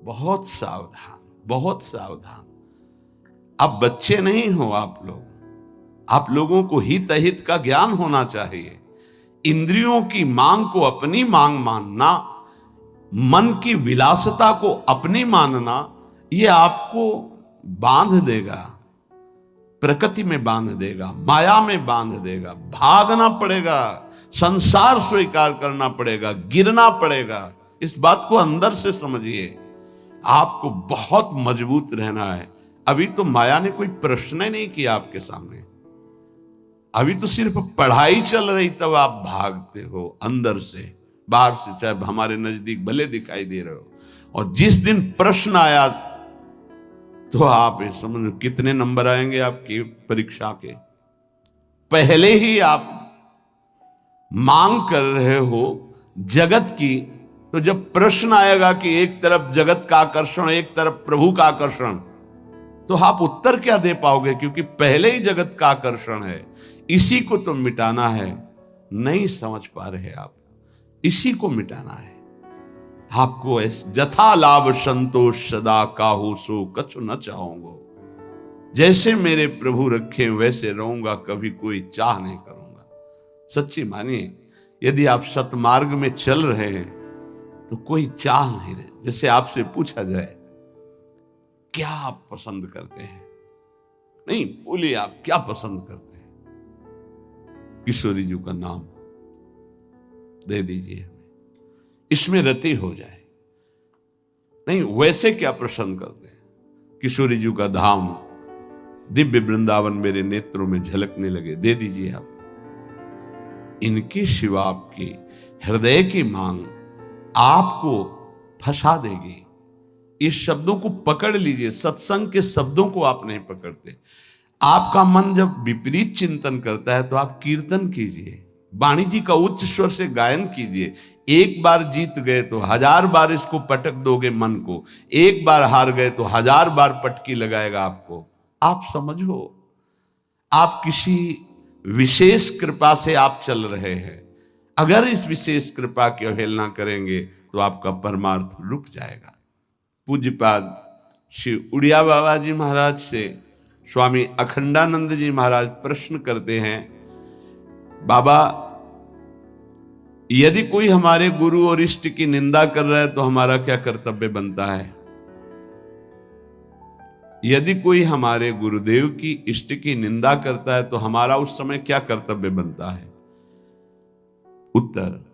बहुत सावधान, बहुत सावधान। अब बच्चे नहीं हो आप लोगों को हित अहित का ज्ञान होना चाहिए। इंद्रियों की मांग को अपनी मांग मानना, मन की विलासता को अपनी मानना, यह आपको बांध देगा, प्रकृति में बांध देगा, माया में बांध देगा। भागना पड़ेगा, संसार स्वीकार करना पड़ेगा, गिरना पड़ेगा। इस बात को अंदर से समझिए। आपको बहुत मजबूत रहना है। अभी तो माया ने कोई प्रश्न ही नहीं किया आपके सामने। अभी तो सिर्फ पढ़ाई चल रही, तब आप भागते हो अंदर से, बाहर से चाहे हमारे नजदीक भले दिखाई दे रहे हो। और जिस दिन प्रश्न आया तो आप समझ कितने नंबर आएंगे आपकी परीक्षा के। पहले ही आप मांग कर रहे हो जगत की, तो जब प्रश्न आएगा कि एक तरफ जगत का आकर्षण, एक तरफ प्रभु का आकर्षण, तो आप उत्तर क्या दे पाओगे? क्योंकि पहले ही जगत का आकर्षण है, इसी को तो मिटाना है। नहीं समझ पा रहे आप, इसी को मिटाना है आपको। जथा लाभ संतोष सदा काहू सो कछु न चाहूंगो। जैसे मेरे प्रभु रखे वैसे रहूंगा, कभी कोई चाह नहीं करूंगा। सच्ची मानिए, यदि आप सतमार्ग में चल रहे हैं तो कोई चाह नहीं रहे। जैसे आपसे पूछा जाए क्या आप पसंद करते हैं, नहीं बोलिए आप क्या पसंद करते हैं। किशोरी जी का नाम दे दीजिए हमें, इसमें रति हो जाए। नहीं वैसे क्या पसंद करते हैं? किशोरी जी का धाम, दिव्य वृंदावन मेरे नेत्रों में झलकने लगे, दे दीजिए आप। इनकी शिवा आपकी हृदय की मांग आपको फंसा देगी। इस शब्दों को पकड़ लीजिए। सत्संग के शब्दों को आप नहीं पकड़ते। आपका मन जब विपरीत चिंतन करता है तो आप कीर्तन कीजिए, वाणी जी का उच्च स्वर से गायन कीजिए। एक बार जीत गए तो 1000 बार इसको पटक दोगे मन को, एक बार हार गए तो 1000 बार पटकी लगाएगा आपको। आप समझो, आप किसी विशेष कृपा से आप चल रहे हैं। अगर इस विशेष कृपा की अवहेलना करेंगे तो आपका परमार्थ रुक जाएगा। पूज्यपाद श्री उड़िया बाबा जी महाराज से स्वामी अखंडानंद जी महाराज प्रश्न करते हैं, बाबा यदि कोई हमारे गुरु और इष्ट की निंदा कर रहा है तो हमारा क्या कर्तव्य बनता है? यदि कोई हमारे गुरुदेव की इष्ट की निंदा करता है तो हमारा उस समय क्या कर्तव्य बनता है? उत्तर,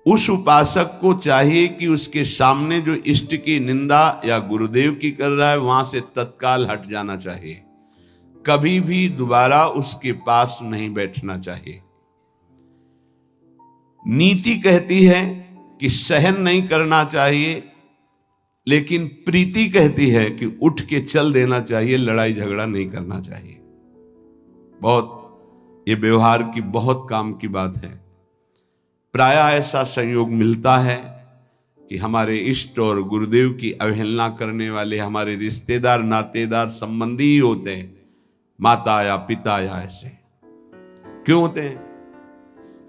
उस उपासक को चाहिए कि उसके सामने जो इष्ट की निंदा या गुरुदेव की कर रहा है वहां से तत्काल हट जाना चाहिए। कभी भी दोबारा उसके पास नहीं बैठना चाहिए। नीति कहती है कि सहन नहीं करना चाहिए, लेकिन प्रीति कहती है कि उठ के चल देना चाहिए, लड़ाई झगड़ा नहीं करना चाहिए। बहुत ये व्यवहार की बहुत काम की बात है। प्रायः ऐसा संयोग मिलता है कि हमारे इष्ट और गुरुदेव की अवहेलना करने वाले हमारे रिश्तेदार, नातेदार, संबंधी ही होते हैं, माता या पिता या ऐसे। क्यों होते हैं?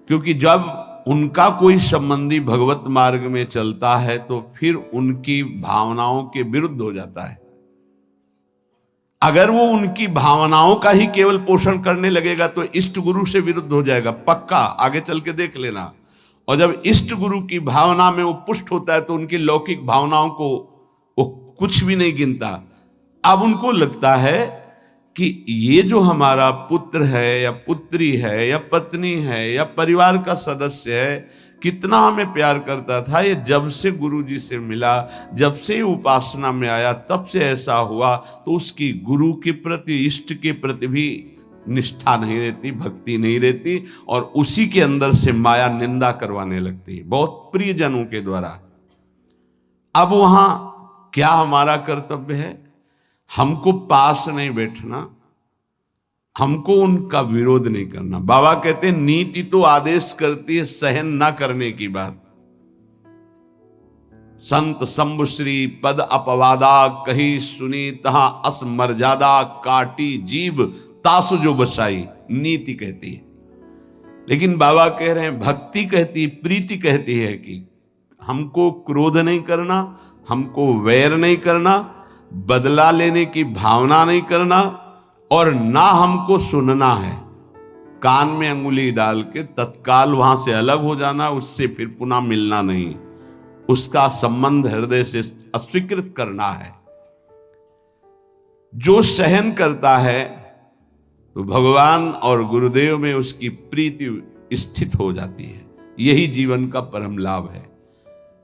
क्योंकि जब उनका कोई संबंधी भगवत मार्ग में चलता है तो फिर उनकी भावनाओं के विरुद्ध हो जाता है। अगर वो उनकी भावनाओं का ही केवल पोषण करने लगेगा तो इष्ट गुरु से विरुद्ध हो जाएगा, पक्का, आगे चल के देख लेना। और जब इष्ट गुरु की भावना में वो पुष्ट होता है तो उनकी लौकिक भावनाओं को वो कुछ भी नहीं गिनता। अब उनको लगता है कि ये जो हमारा पुत्र है या पुत्री है या पत्नी है या परिवार का सदस्य है, कितना हमें प्यार करता था, ये जब से गुरु जी से मिला, जब से उपासना में आया, तब से ऐसा हुआ। तो उसकी गुरु के प्रति, इष्ट के प्रति भी निष्ठा नहीं रहती, भक्ति नहीं रहती, और उसी के अंदर से माया निंदा करवाने लगती है, बहुत प्रियजनों के द्वारा। अब वहां क्या हमारा कर्तव्य है? हमको पास नहीं बैठना, हमको उनका विरोध नहीं करना। बाबा कहते हैं नीति तो आदेश करती है सहन ना करने की बात। संत शंभुश्री पद अपवादा कही सुनी तहां अस मर्यादा काटी जीव तासु जो बसाई, नीति कहती है। लेकिन बाबा कह रहे हैं भक्ति कहती, प्रीति कहती है कि हमको क्रोध नहीं करना, हमको वैर नहीं करना, बदला लेने की भावना नहीं करना, और ना हमको सुनना है। कान में अंगुली डाल के तत्काल वहां से अलग हो जाना, उससे फिर पुनः मिलना नहीं, उसका संबंध हृदय से अस्वीकृत करना है। जो सहन करता है तो भगवान और गुरुदेव में उसकी प्रीति स्थित हो जाती है। यही जीवन का परम लाभ है।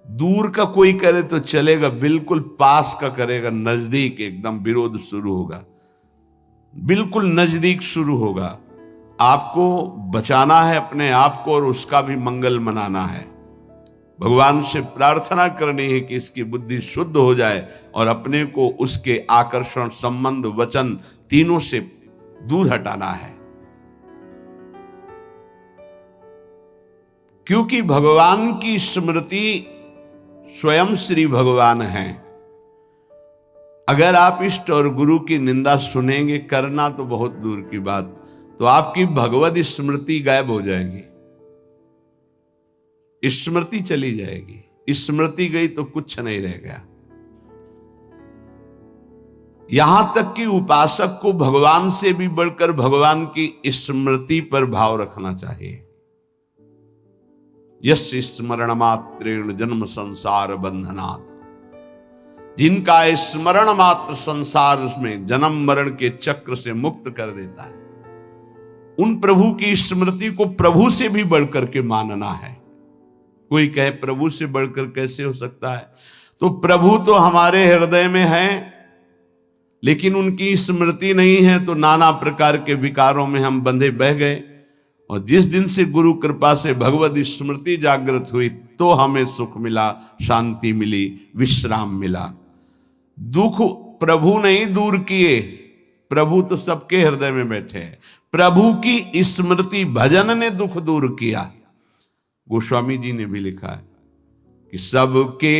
दूर का कोई करे तो चलेगा, बिल्कुल पास का करेगा, नजदीक एकदम विरोध शुरू होगा, बिल्कुल नजदीक शुरू होगा। आपको बचाना है अपने आप को और उसका भी मंगल मनाना है। भगवान से प्रार्थना करनी है कि इसकी बुद्धि शुद्ध हो जाए और अपने को उसके आकर्षण, संबंध, वचन तीनों से दूर हटाना है। क्योंकि भगवान की स्मृति स्वयं श्री भगवान है। अगर आप इष्ट और गुरु की निंदा सुनेंगे, करना तो बहुत दूर की बात, तो आपकी भगवत स्मृति गायब हो जाएगी, स्मृति चली जाएगी। स्मृति गई तो कुछ नहीं रह गया। यहां तक कि उपासक को भगवान से भी बढ़कर भगवान की स्मृति पर भाव रखना चाहिए। यस्य स्मरण मात्रेण जन्म संसार बंधनात्, जिनका स्मरण मात्र संसार में जन्म मरण के चक्र से मुक्त कर देता है, उन प्रभु की स्मृति को प्रभु से भी बढ़कर के मानना है। कोई कहे प्रभु से बढ़कर कैसे हो सकता है? तो प्रभु तो हमारे हृदय में है, लेकिन उनकी स्मृति नहीं है, तो नाना प्रकार के विकारों में हम बंधे बह गए। और जिस दिन से गुरु कृपा से भगवत स्मृति जागृत हुई, तो हमें सुख मिला, शांति मिली, विश्राम मिला। दुख प्रभु नहीं दूर किए, प्रभु तो सबके हृदय में बैठे हैं। प्रभु की स्मृति भजन ने दुख दूर किया। गोस्वामी जी ने भी लिखा है कि सबके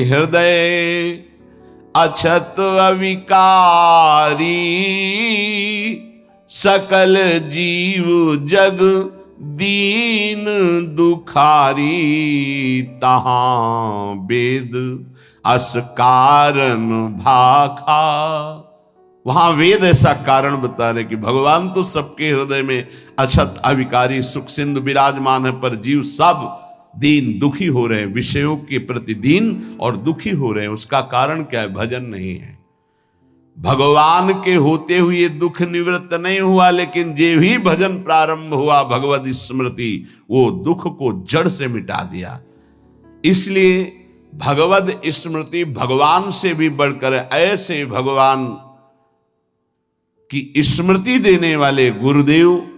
हृदय अछत अविकारी, सकल जीव जग दीन दुखारी, तहां वेद अस कारण भाखा। वहां वेद ऐसा कारण बता रहे कि भगवान तो सबके हृदय में अछत अविकारी सुख सिंधु विराजमान है, पर जीव सब दीन दुखी हो रहे हैं, विषयों के प्रति दीन और दुखी हो रहे हैं। उसका कारण क्या है? भजन नहीं है। भगवान के होते हुए दुख निवृत्त नहीं हुआ, लेकिन जो ही भजन प्रारंभ हुआ भगवत स्मृति, वो दुख को जड़ से मिटा दिया। इसलिए भगवत स्मृति भगवान से भी बढ़कर, ऐसे भगवान की स्मृति देने वाले गुरुदेव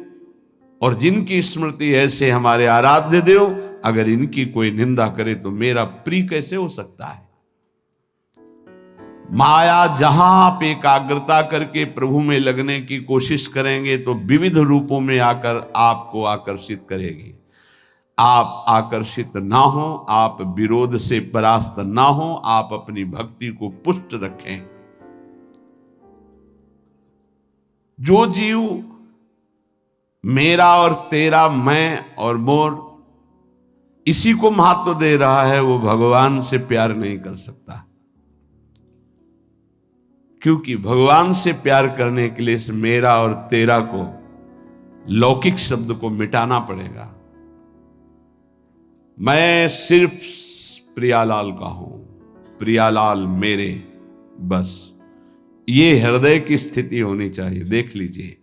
और जिनकी स्मृति ऐसे हमारे आराध्य देव, अगर इनकी कोई निंदा करे तो मेरा प्रिय कैसे हो सकता है? माया जहां आप एकाग्रता करके प्रभु में लगने की कोशिश करेंगे तो विविध रूपों में आकर आपको आकर्षित करेगी। आप आकर्षित ना हो, आप विरोध से परास्त ना हो, आप अपनी भक्ति को पुष्ट रखें। जो जीव मेरा और तेरा, मैं और मोर, इसी को महत्व दे रहा है, वो भगवान से प्यार नहीं कर सकता। क्योंकि भगवान से प्यार करने के लिए इस मेरा और तेरा को, लौकिक शब्द को मिटाना पड़ेगा। मैं सिर्फ प्रियालाल का हूं, प्रियालाल मेरे, बस ये हृदय की स्थिति होनी चाहिए। देख लीजिए,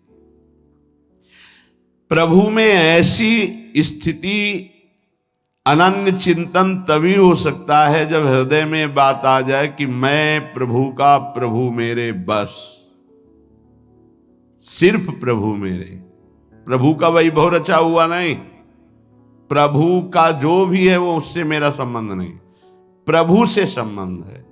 प्रभु में ऐसी स्थिति, अनन्य चिंतन तभी हो सकता है जब हृदय में बात आ जाए कि मैं प्रभु का, प्रभु मेरे, बस सिर्फ प्रभु मेरे। प्रभु का वैभव रचा हुआ नहीं, प्रभु का जो भी है वो उससे मेरा संबंध नहीं, प्रभु से संबंध है।